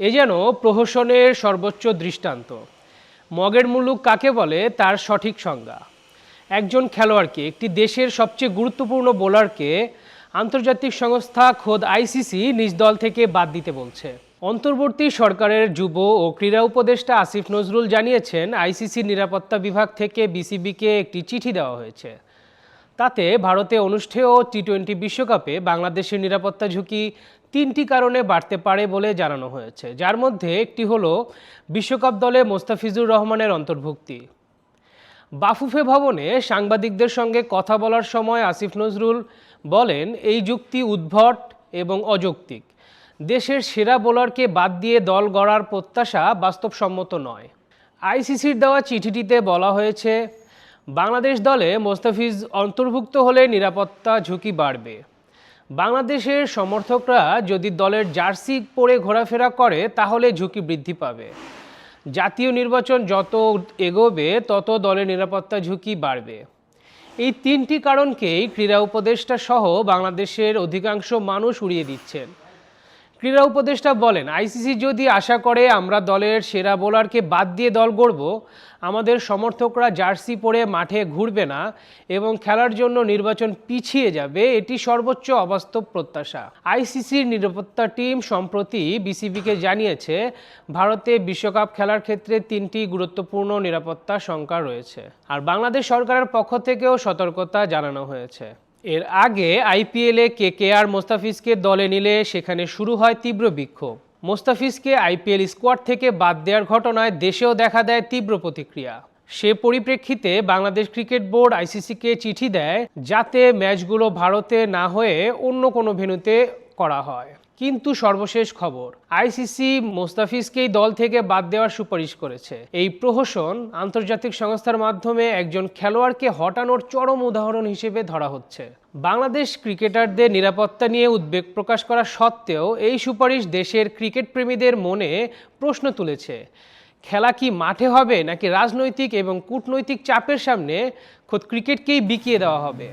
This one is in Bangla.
এ যেন প্রহসনের সর্বোচ্চ দৃষ্টান্ত। মগের মুলুক কাকে বলে তার সঠিক সংজ্ঞা। একজন খেলোয়াড়কে, একটি দেশের সবচেয়ে গুরুত্বপূর্ণ বোলারকে আন্তর্জাতিক সংস্থা খোদ আইসিসি নিজ দল থেকে বাদ দিতে বলছে। অন্তর্বর্তী সরকারের যুব ও ক্রীড়া উপদেষ্টা আসিফ নজরুল জানিয়েছেন, আইসিসির নিরাপত্তা বিভাগ থেকে বিসিবিকে একটি চিঠি দেওয়া হয়েছে। তাতে ভারতে অনুষ্ঠেয় টি-20 বিশ্বকাপে বাংলাদেশের নিরাপত্তা ঝুঁকি 3টি কারণে বাড়তে পারে বলে জানানো হয়েছে, যার মধ্যে একটি হলো বিশ্বকাপ দলে মোস্তাফিজুর রহমানের অন্তর্ভুক্তি। বাফুফে ভবনে সাংবাদিকদের সঙ্গে কথা বলার সময় আসিফ নজরুল বলেন, এই যুক্তি উদ্ভট এবং অযৌক্তিক। দেশের সেরা বোলারকে বাদ দিয়ে দল গড়ার প্রত্যাশা বাস্তবসম্মত নয়। আইসিসির দেওয়া চিঠিটিতে বলা হয়েছে, বাংলাদেশ দলে মোস্তাফিজ অন্তর্ভুক্ত হলে নিরাপত্তা ঝুঁকি বাড়বে। বাংলাদেশের সমর্থকরা যদি দলের জার্সি পরে ঘোরাফেরা করে তাহলে ঝুঁকি বৃদ্ধি পাবে। জাতীয় নির্বাচন যত এগোবে তত দলের নিরাপত্তা ঝুঁকি বাড়বে। এই 3টি কারণকেই ক্রীড়া উপদেষ্টা সহ বাংলাদেশের অধিকাংশ মানুষ উড়িয়ে দিচ্ছেন। ক্রীড়া উপদেষ্টা বলেন, আইসিসি যদি আশা করে আমরা দলের সেরা বোলারকে বাদ দিয়ে দল গড়ব, আমাদের সমর্থকরা জার্সি পরে মাঠে ঘুরবে না এবং খেলার জন্য নির্বাচন পিছিয়ে যাবে, এটি সর্বোচ্চ অবাস্তব প্রত্যাশা। আইসিসির নিরাপত্তা টিম সম্প্রতি বিসিবিকে জানিয়েছে, ভারতে বিশ্বকাপ খেলার ক্ষেত্রে 3টি গুরুত্বপূর্ণ নিরাপত্তা শঙ্কা রয়েছে। আর বাংলাদেশ সরকারের পক্ষ থেকেও সতর্কতা জানানো হয়েছে। এর আগে আইপিএলে কেকেআর মোস্তাফিজকে দলে নিলে সেখানে শুরু হয় তীব্র বিক্ষোভ। মোস্তাফিজকে আইপিএল স্কোয়াড থেকে বাদ দেওয়ার ঘটনায় দেশেও দেখা দেয় তীব্র প্রতিক্রিয়া। সে পরিপ্রেক্ষিতে বাংলাদেশ ক্রিকেট বোর্ড আইসিসিকে চিঠি দেয় যাতে ম্যাচগুলো ভারতে না হয়ে অন্য কোনো ভেন্যুতে করা হয়। কিন্তু সর্বশেষ খবর, আইসিসি মোস্তাফিজকেই দল থেকে বাদ দেওয়ার সুপারিশ করেছে। এই প্রহসন আন্তর্জাতিক সংস্থার মাধ্যমে একজন খেলোয়াড়কে হটানোর চরম উদাহরণ হিসেবে ধরা হচ্ছে। বাংলাদেশ ক্রিকেটারদের নিরাপত্তা নিয়ে উদ্বেগ প্রকাশ করা সত্ত্বেও এই সুপারিশ দেশের ক্রিকেট প্রেমীদের মনে প্রশ্ন তুলেছে। খেলা কি মাঠে হবে নাকি রাজনৈতিক এবং কূটনৈতিক চাপের সামনে খোদ ক্রিকেটকেই বিকিয়ে দেওয়া হবে?